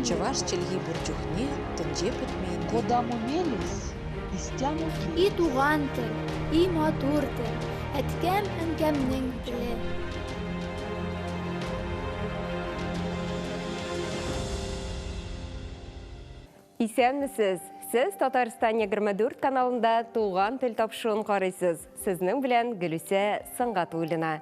Чаваш челги бурчухне тынже путмейді. Кодаму мелис, истяму И туған тіл, и матур тіл, әткәм әнкәмнең тілі. Исәнмісіз? Сіз Татарстан 24 каналында туған тіл тапшуын қарайсыз. Сізнің білән Гүлісе Сыңғатулина.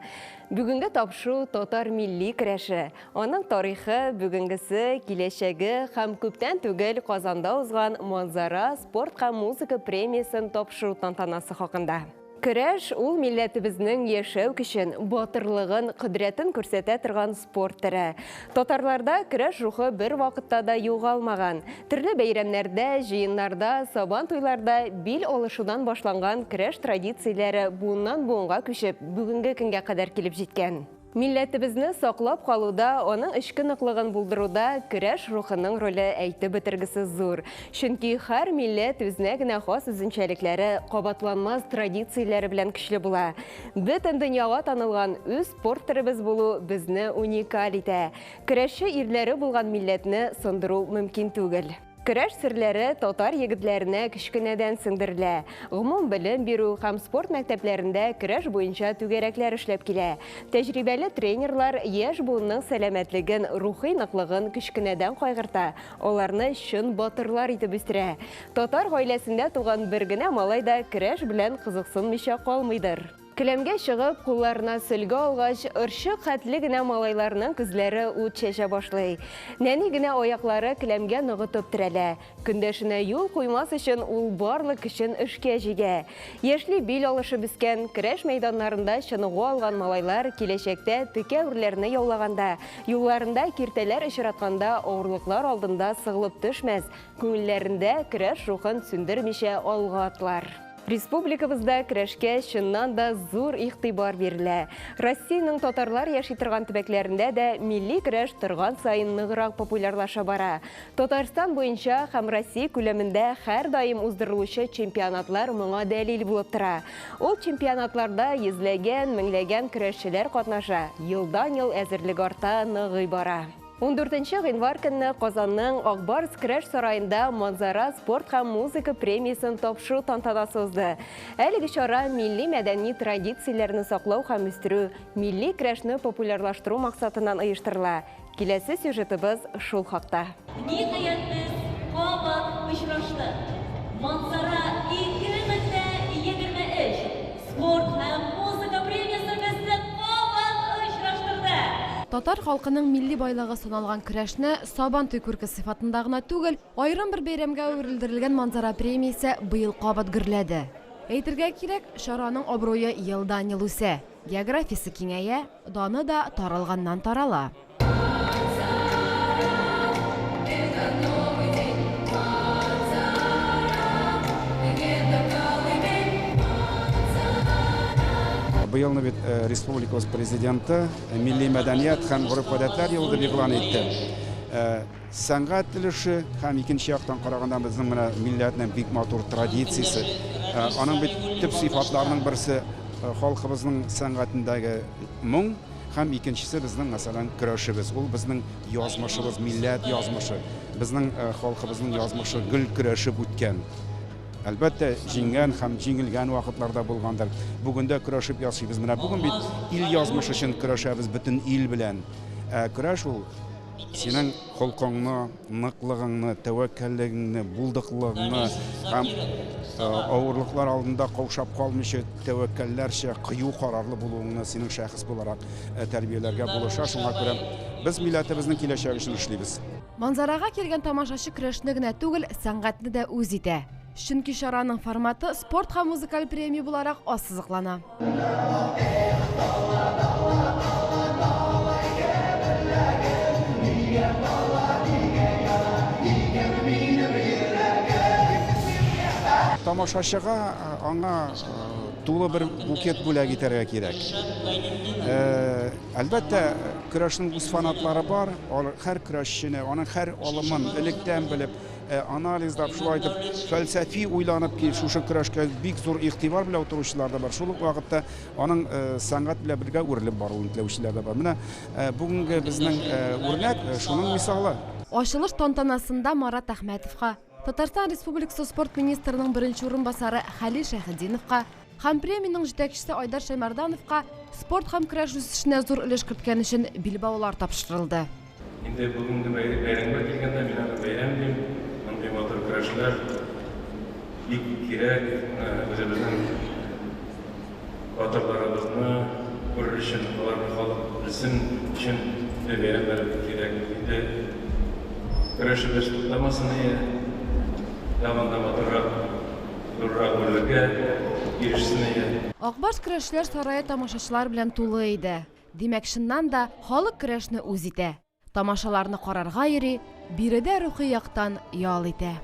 Бүгінгі тапшу татар милли күрәші. Оның тарихы, бүгінгісі, келешегі һәм күптән түгел Казанда узган Манзара спорт һәм музыка премиясын тапшу тантанасы хакында. Көрәш ул милләтебезнең яшәү көчен, батырлыгын, кодрәтен күрсәтә торган спорт төре. Татарларда көрәш рухы бер вакытта да югалмаган. Төрле бәйрәмнәрдә, җыеннарда, сабан туйларда бил алышудан башланган көрәш традицияләре буыннан буынга күчеп, бүгенге көнгә кадәр килеп җиткән. Милләтебезне саклап калуда, аның эчке ныклыгын булдыруда көрәш рухының роле әйтеп бетергесез зур. Чөнки һәр милләт үзенә генә хас үзенчәлекләре, кабатланмас традицияләре белән көчле була. Бөтен дөньяга танылган үз спорт төребез булу безне уникаль итә. Көрәшче ирләре булган милләтне сындыру мөмкин түгел. Көрәш серләре татар егетләренә кечкенәдән сеңдерелә. Гомум белем бирү һәм спорт мәктәпләрендә көрәш буенча түгәрәкләр эшләп килә. Тәҗрибәле тренерлар яшь буынның сәламәтлеген, рухи ныклыгын кечкенәдән кайгырта. Аларны чын батырлар итеп үстерә. Татар гаиләсендә туган бер генә малай да көрәш белән кызыксынмыйча калмыйдыр. Келәмгә чыгып, кулларына сөлгә алгач, ырчык хәтле генә малайларның күзләре ут чәчә башлый. Нәни генә аяклары келәмгә ныгытып терәлә. Көндәшенә юл куймас өчен ул барлык көчен эшкә җигә. Яшьли бил алышып үскән көрәш мәйданнарында чыныгу алган малайлар киләчәктә текә үрләрне яулаганда, юлларында киртәләр очратканда авырлыклар алдында сыгылып төшмәс, күңелләрендә көрәш рухын сүндермичә алга атлар. Республикабызда көрәшкә чыннан да зур игътибар бирелә. Россиянең татарлар яши торган төбәкләрендә дә милли көрәш торган сайын ныграк популярлаша бара. Татарстан буенча һәм Россия күләмендә һәр даим уздырылучы чемпионатлар моңа дәлил булып тора. Ул чемпионатларда йөзләгән, меңләгән көрәшчеләр катнаша. Елдан-ел әзерлек арта, ныгый бара. 14 гыйнвар көнне Казанның Акбарс көрәш сараенда Манзара спорт һәм музыка премиясын тапшыру тантанасы узды. Әлеге чара милли мәдәни традицияләрне саклау һәм үстерү, милли көрәшне популярлаштыру максатыннан оештырыла. Киләсе сюжетыбыз шул хакта. Ниһаятбез кабат очрашты. Манзара 2023 спорт һәм музыка премиясы безне кабат очраштырды. Татар халкының милли байлыгы саналган көрәшне сабан туй күрке сыйфатында гына түгел, айрым бер бәйрәмгә әверелдерелгән Манзара премиясе быел кабат гөрләде. Әйтергә кирәк, шараның абруе елдан-ел үсә. Географиясы киңәя, даны да таралганнан тарала. Быелны бит республикабыз президенты милли мәдәният һәм гореф-гадәтләр елы дип игълан итте. Сәнгать өлеше һәм икенче яктан караганда безнең менә милләтнең бик матур традициясе. Аның бит төп сыйфатларының берсе халкыбызның сәнгатендәге моң һәм икенчесе безнең мәсәлән көрәшебез. Ул безнең язмышыбыз, милләт язмышы. Безнең халкыбызның язмышы гөл көрәшеп үткән. Әлбәттә, җиңгән һәм җиңелгән вакытларда булгандыр. Бүген дә көрәшеп яшибез. Менә бүген бит ил язмышы өчен көрәшәбез бөтен ил белән. Көрәш ул синең холкыңны, ныклыгыңны, тәвәккәллегеңне, булдыклыгыңны һәм авырлыклар алдында каушап калмыйча тәвәккәлләрчә кыю карарлы булуыңны синең шәхес буларак тәрбияләргә булыша. Шуңа күрә без милләтебезнең киләчәге өчен эшлибез. Манзарага килгән тамашачы көрәшне генә түгел, сәнгатьне дә үз итә. Чөнки шараның форматы спорт һәм музыкаль премия буларак ассызыклана. Тамашачыга аңа тулы бер букет бүләк итәргә кирәк. Әлбәттә, көрәшнең үз фанатлары бар. Һәр көрәшчене, аның һәр алымын электән белеп, анализлап, шулай итеп фәлсәфи уйланып ки, шушы көрәшкә бик зур игътибар белән утыручылар да бар. Шул ук вакытта аның сәнгать белән бергә үрелеп баруын теләүчеләр дә бар. Менә бүгенге безнең үрнәк шуның мисалы. Ачылыш тантанасында Марат Әхмәтовка, Татарстан Республикасы спорт министрының беренче урынбасары Хәлил Шәһидиновка һәм премиянең җитәкчесе Айдар Шәймәрдановка спорт һәм көрәш үсешенә зур өлеш керткән өчен билбаулар тапшырылды. Инде бүгенге бәйрәмгә килгәндә мин аны бәйрәм дим. Мондый матур көрәшләр бик кирәк. Үзебезнең батырларыбызны күрер өчен, аларны халык белсен өчен бәйрәмнәр кирәк. Инде көрәшебез туктамасын, тагын матуррак, зуррак бүлегә ирешсен. Акбаш көрәшләр сарае тамашачылар белән тулы иде. Димәк, шуннан да халык көрәшне үз итә. Тамашаларны карарга йөри, биредә рухи яктан ял итә.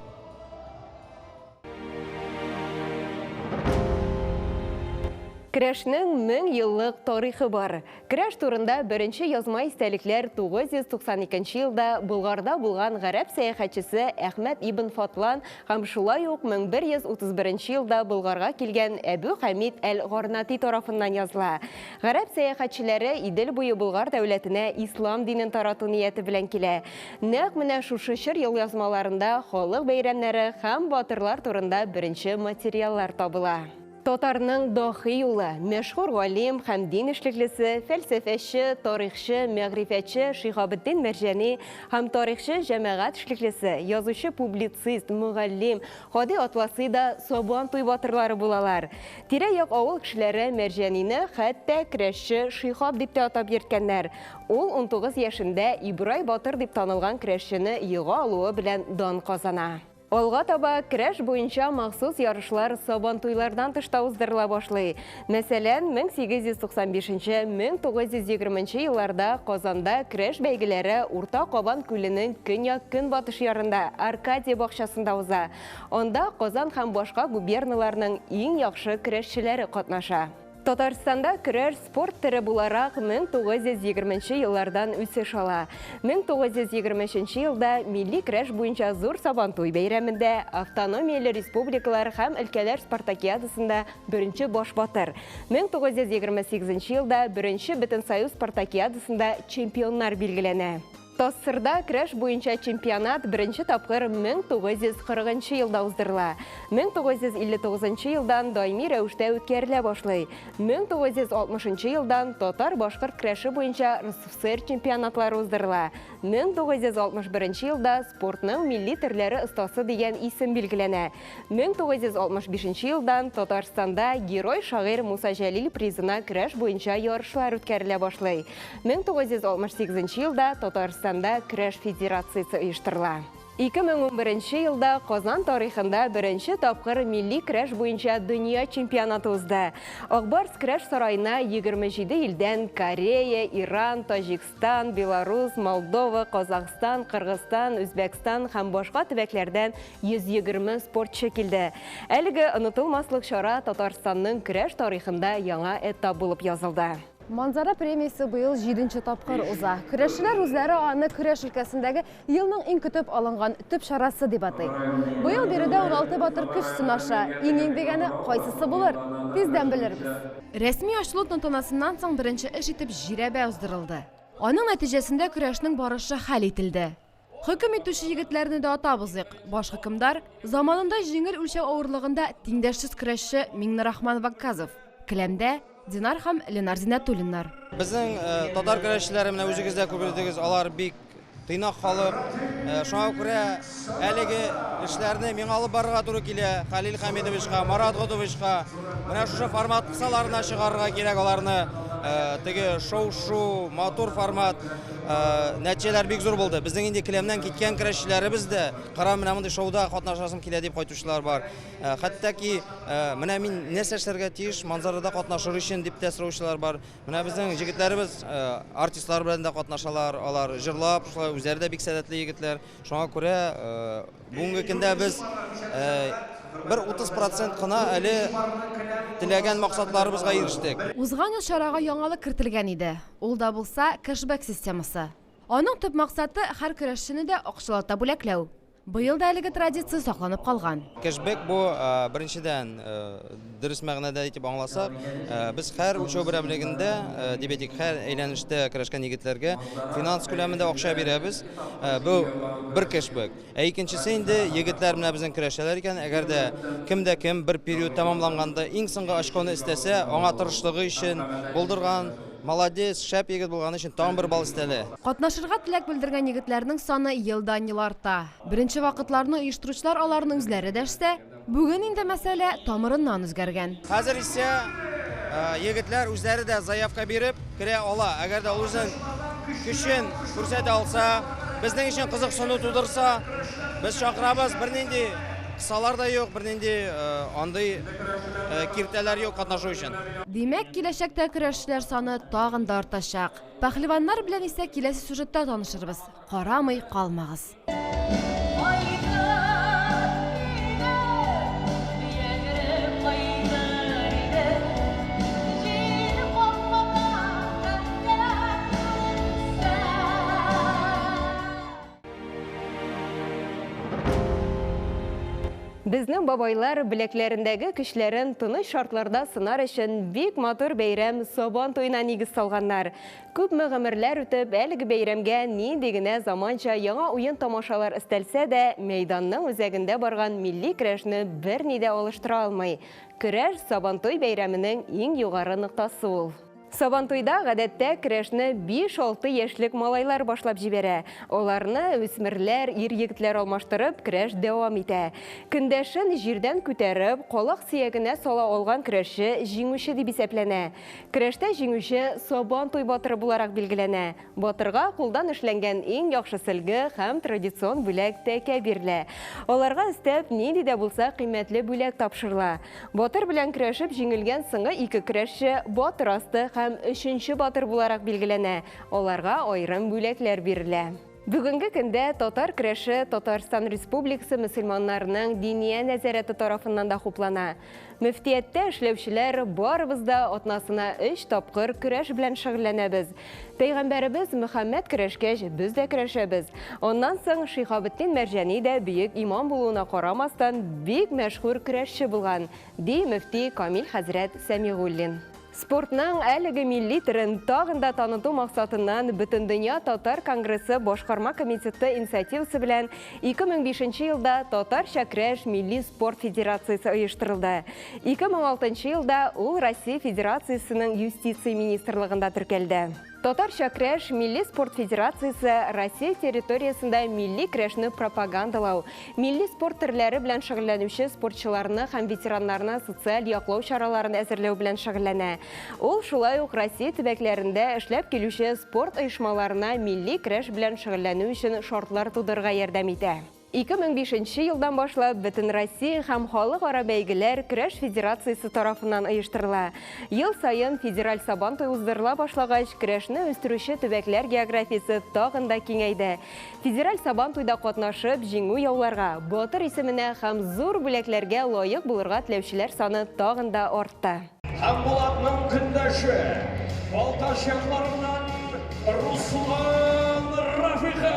Көрәшнең 1000 еллык тарихы бар. Көрәш турында беренче язма истәлекләр 992 елда Булгарда булган гарәп сәяхәтчесе Әхмәт ибн Фатлан һәм шулай ук 1131 елда Булгарга килгән Әбу Хамид әл-Гарнати тарафыннан языла. Гарәп сәяхәтчеләре Идел буе Булгар дәүләтенә ислам динен тарату нияте белән килә. Нәкъ менә шушы чор ел язмаларында халык бәйрәмнәре һәм батырлар турында беренче материаллар табыла. Татарның дахи юлы, мәшһүр галим һәм дин эшлеклесе, фәлсәфәче, тарихчы, мәгърифәтче Шиһабетдин Мәрҗани һәм тарихчы, җәмәгать эшлеклесе, язучы, публицист, мөгаллим Хади Атласы да Сабан туй батырлары булалар. Тирә-як авыл кешеләре Мәрҗанине хәтта көрәшче Шиһаб дип тә атап йөрткәннәр. Ул 19 яшендә Ибрай Батыр дип танылган көрәшчене йыга алуы белән дан казана. Алга таба көрәш буенча махсус ярышлар Сабан туйлардан тышта уздырыла башлый. Мәсәлән, 1850-1920 елларда Казанда көрәш бәйгеләре Урта Кабан күленең көньяк-көнбатыш ярында Аркадия бакчасында уза. Анда Казан һәм башка губерналарның иң яхшы көрәшчеләре катнаша. Татарстанда көрәш спорт төре буларак 1920 еллардан үсеш ала. 1923 елда милли көрәш буенча зур Сабантуй бәйрәмендә автономияле республикалар һәм өлкәләр спартакиадасында беренче баш батыр. 1928 елда беренче Бөтенсоюз спартакиадасында чемпионнар билгеләнә. Тассырда көрәш буенча чемпионат беренче тапкыр 1940 елда уздырыла. 1959 елдан даими рәвештә үткәрелә башлый. 1960 елдан татар-башкорт көрәше буенча РСФСР чемпионатлары уздырыла. 1961 елда спортның милли төрләре остасы дигән исем билгеләнә. 1965 елдан Татарстанда герой шагыйрь Муса Җәлил призына көрәш буенча ярышлар үткәрелә башлый. 1968 елда Татарстанда көрәш федерациясе оештырыла. 2011 елда Казан тарихында беренче тапкыр милли көрәш буенча дөнья чемпионаты узды. Акбарс көрәш сарайына 27 илдән Корея, Иран, Таҗикстан, Беларусь, Молдова, Казакстан, Кыргызстан, Үзбәкстан һәм башка төбәкләрдән 120 спортчы килде. Әлеге онытылмаслык чара Татарстанның көрәш тарихында яңа этап булып язылды. Манзара премиясе быел 7-нче тапкыр уза. Көрәшчеләр үзләре аны көрәш өлкәсендәге елның иң көтеп алынган төп чарасы дип атый. Быел биредә 16 батыр көч сынаша. Иң дигәне кайсысы булыр? Тиздән белербез. Рәсми ачылу тантанасыннан соң беренче эш итеп җирәбә уздырылды. Аның нәтиҗәсендә көрәшнең барышы хәл ителде. Хөкем итүче егетләрне дә атабызык. Баш хөкемдар заманында җиңел үлчәү авырлыгында тиңдәшсез көрәшче Миңнерахман Вакказов. Келәмдә Динар һәм Ленар Зинатуллиннар. Безнең татар көрәшчеләре менә үзегездә күрдегез, алар бик тыйнак халык. Шуңа күрә әлеге эшләрне миңа алып барырга туры килә. Хәлил Хәмидовичка, Марат Годовичка менә шушы формат кысаларына чыгарырга кирәк аларны. Теге шоу, матур формат. Нәтиҗәләр бик зур булды. Безнең инде Келәмнән киткән көрәшчеләребез дә кара менә мондай шоуда катнашасым килә дип кайтучылар бар. Хәтта ки менә мин нәрсә эшләргә тиеш, манзарада катнашыр өчен дип тә сораучылар бар. Менә безнең җегетләребез артистлар белән дә катнашалар, алар җырлап, үзләре дә бик сәләтле егетләр. Шуңа күрә бүгенге көндә без bir 30% кына әле теләгән максатларыбызга ирештек. Узган ел чарага яңалык кертелгән иде. Ул да булса кэшбэк системасы. Аның төп максаты һәр көрәшчене дә акчалата бүләкләү. Быел да әлеге традиция сакланып калган. Кэшбэк бу беренчедән дөрес мәгънәдә итеп аңласак, без һәр үлчәү берәмлегендә дибетик һәр әйләнештә көрәшкән егетләргә финанс күләмендә акча бирәбез. Бу бер кэшбэк. Икенчесе инде егетләр менә безнең көрәшәләр икән, әгәр дә кемдә кем бер период тәмамланганда иң соңгы очконы истәсә, аңа тырышлыгы өчен булдырган молодец, шәп егет булган өчен тагын бер бал истәле. Катнашырга теләк белдергән егетләрнең саны елдан-ел арта. Беренче вакытларны оештыручылар аларның үзләре дәшсә, бүген инде мәсьәлә тамырыннан үзгәргән. Хәзер исә егетләр үзләре дә заявка биреп керә ала. Әгәр дә ул үзен көчен күрсәтә алса, безнең өчен кызыксыну тудырса, без чакырабыз. Бернинди кысалар да юк, бернинди андый киртәләр юк катнашу өчен. Димәк, киләчәктә көрәшчеләр саны тагын да артачак. Пәһлеваннар белән исә киләсе сюжетта танышырбыз. Карамый калмагыз. Безнең бабайлар билекләрендәге көчләрен тыныч шартларда сынар өчен бик матур бәйрәм Сабан туена нигез салганнар. Күпме гомерләр үтеп, әлеге бәйрәмгә нинди генә заманча яңа уен тамашалар истәлсә дә, мәйданның үзәгендә барган милли көрәшне берни дә алыштыра алмый. Көрәш Сабантуй бәйрәменең иң югары ноктасы ул. Сабантуйда гадәттә көрәшне 5-6 яшьлек малайлар башлап җибәрә. Аларны үсмерләр, ир-егетләр алмаштырып көрәш дәвам итә. Көндәшен җирдән күтәреп, калак сөягенә сала алган көрәшче җиңүче дип исәпләнә. Көрәштә җиңүче Сабантуй батыры буларак билгеләнә. Батырга кулдан эшләнгән иң яхшы сөлге һәм традицион бүләк тәкә бирелә. Аларга өстәп нинди дә булса кыйммәтле бүләк тапшырыла. Батыр белән көрәшеп җиңелгән соңгы 2 көрәшче батыр асты һәм 3нче батыр буларак билгеләнә. Аларга аерым бүләкләр бирелә. Бүгенге көндә татар көрәше Татарстан Республикасы мөселманнарының диния нәзарәте тарафыннан да хуплана. Мөфтияттә эшләүчеләр барыбыз да атнасына 3 тапкыр көрәш белән шөгыльләнәбез. Пәйгамбәребез Мөхәммәд көрәшкәч, без дә көрәшәбез. Оннан соң Шихабетдин Мәрҗани дә бөек имам булуына карамастан бик мәшһүр көрәшче булган, ди мөфти Камил хәзрәт Сәмигуллин. Спортның әлеге милли төрен тагын да таныту максатыннан Бөтен дөнья татар конгрессы башкарма комитеты инициативасы белән 2005 елда Татарча көрәш милли спорт федерациясе оештырылды. 2006 елда ул Россия Федерациясының юстиция министрлыгында теркәлде. Татарча көрәш милли спорт федерациясе Россия территориясында милли көрәшне пропагандалау, милли спорт төрләре белән шөгыльләнүче спортчыларны һәм ветераннарны социаль яклау чараларын әзерләү белән шөгыльләнә. Ул шулай ук Россия төбәкләрендә эшләп килүче спорт оешмаларына милли көрәш белән шөгыльләнү өчен шартлар тудырырга ярдәм итә. 2005 елдан башлап Бөтен Россия һәм халыкара бәйгеләр көрәш федерациясе тарафыннан оештырыла. Ел сайын федераль Сабантуй уздырыла башлагач, көрәшне үстерүче төбәкләр географиясе тагын да киңәйде. Федераль Сабантуйда катнашып, җиңү яуларга, батыр исеменә һәм зур бүләкләргә лаек булырга теләүчеләр саны тагын да артты. Һәм Булатның көндәше, Балташ якларыннан Руслан Рафиха.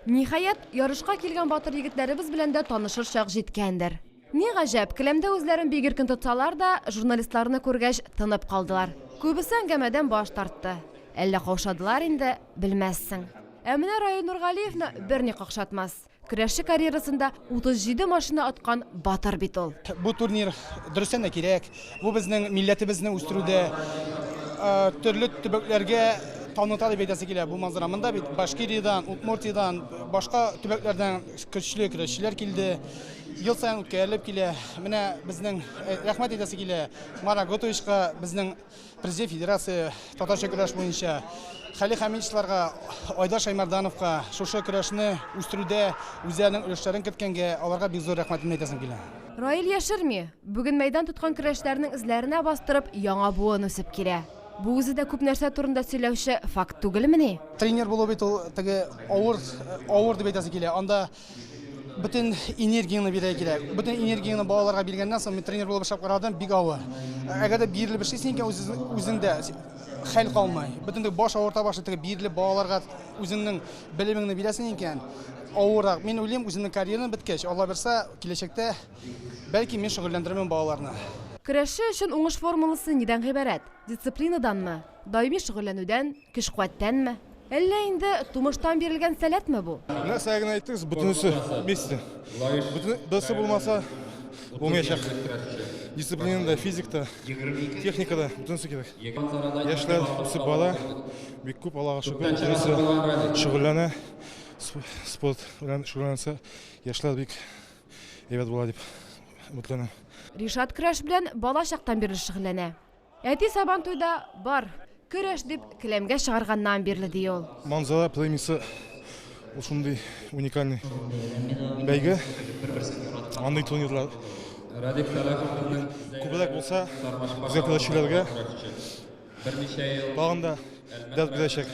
Ниһаять, ярышка килгән батыр егетләребез белән дә танышыр чак җиткәндер. Ни гаҗәп, келәмдә үзләрен бик иркен тотсалар да, журналистларны күргәч тынып калдылар. Күбесе әңгәмәдән баш тартты. Әллә каушадылар инде, белмәссең. Ә менә Раил Нургалиевны берни какшатмас. Көрәшче карьерасында 37 машина аткан батыр бит ул. Бу турнир дөресен дә кирәк. Бу безнең милләтебезне үстерүдә төрле төбәкләргә таныта дип әйтәсе килә. Бу манзарамында бит Башкириядан, Удмуртиядан, башка төбәкләрдән көчле көрәшчеләр килде. Ел саен үткәрелеп килә. Менә безнең рәхмәт әйтәсе килә Марат Готовичка, безнең президент федерация татарча көрәш буенча Хәли Хәмидовларга, Айдар Шаймардановка шушы көрәшне үстерүдә үзләренең өлешләрен керткәнгә аларга бик зур рәхмәтемне әйтәсем килә. Раил яшерми. Бүген мәйдан тоткан көрәшләрнең изләренә бастырып, яңа буын үсеп килә. Бу үзе дә күп нәрсә турында сөйләүче факт түгелмени? Тренер булу бит ул теге авыр дип әйтәсе килә. Анда Bütün энергияны бирә кирәк. Bütün энергияны балаларга биргәннән соң мен тренер булып эшләп карадым, бик авыр. Әгәр дә бирелеп эшлисең икән үзеңдә хәл калмый. Bütün баш авырта башлый, бирелеп балаларга үзеңнең белемеңне бирәсең икән, авыррак. Мен уйлыйм, үзеңнең карьераны беткәч, Алла берсә, киләчәктә бәлки мен шөгыльләндерәмен балаларны. Көрәшче өчен уңыш формуласы нидән гыйбарәт? Дисциплинаданмы? Даими шөгыльләнүдән, көч-куәттәнме? Әллә инде тумыштан бирелгән сәләтме бу? Нәрсә генә әйттегез, бөтенесе бесте. Бөтенесе булмаса булмаячак. Дисциплинада, физикта, техникада бөтенесе кирәк. Яшьләр үсеп бара, бик күп Аллага шөкер, шөгыльләнә, спорт белән шөгыльләнсә, яшьләр бик әйбәт була дип үмитләнәм. Ришат көрәш белән бала чактан бирле шөгыльләнә. Әти Сабантуйда бар, көрәш дип келәмгә чыгарганнан бирле ди ул. Манзара премиясе ул шундый уникальный бәйге. Андый турнирлар күбрәк булса, безгә көрәшчеләргә багында дәрт бирәчәк.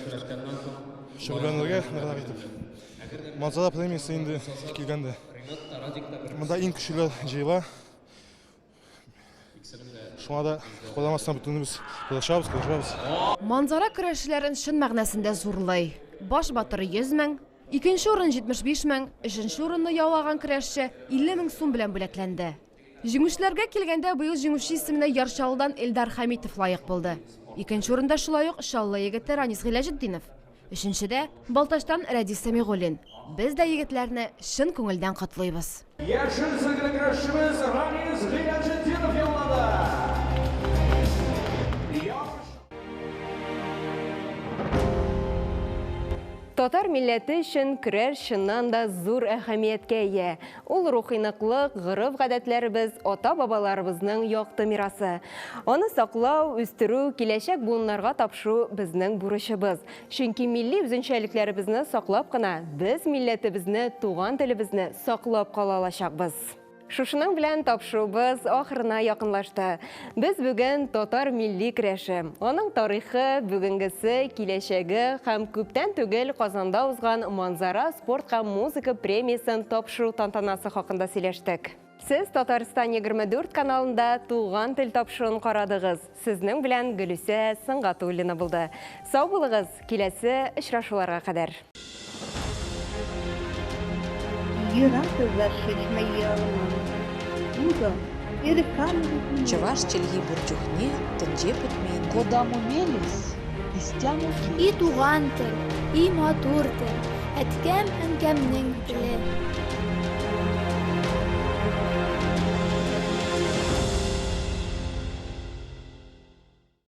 Шөгыльләнергә нәгъмәт итеп. Манзара премиясе инде килгәндә. Монда иң көчлеләр җыела. Шуңа да каламастан бөтенебез көрәшәбез. Манзара көрәшчеләрен шын мәгънәсендә зурлый. Баш батыры 100 мең, икенче урын 75 мең, өченче урынны яулаган көрәшче 50 мең сум белән бүләкләнде. Җиңүчеләргә килгәндә быел җиңүче исеменә Яршалыдан Элдар Хәмитов лаек булды. Икенче урында шулай ук Шаллы егете Ранис Гыйләҗетдинов. Өченчедә Балташтан Рәдис Сәмигуллин. Без дә егетләрне шын күңелдән котлыйбыз. Яшел сыгры көрәшчебез Ранис Гыйләҗетдинов яулады. Татар милләте өчен көрәш чыннан да зур әһәмияткә ия. Ул рухи ныклык, гырыф-гадәтләребез, ата-бабаларыбызның якты мирасы. Аны саклау, үстерү, киләчәк буыннарга тапшыру безнең бурычыбыз. Чөнки милли үзенчәлекләребезне саклап кына без милләтебезне, туган телебезне саклап кала алачакбыз. Шушының белән тапшырубыз ахырына якынлашты. Без бүген татар милли көрәше, аның тарихы, бүгенгесе, киләчәге һәм күптән түгел Казанда узган Манзара спорт һәм музыка премиясын тапшыру тантанасы хакында сөйләштек. Сез Татарстан 24 каналында туган тел тапшыруын карадыгыз. Сезнең белән Гөлүсә Сыңгатуллина булды. Сау булыгыз, киләсе очрашуларга кадәр. Чуваш челги бурчухне, тынже путмейді. Кодам умелись, истямуки. И туган тел, и матур тел, әткәм әнкәмнең теле.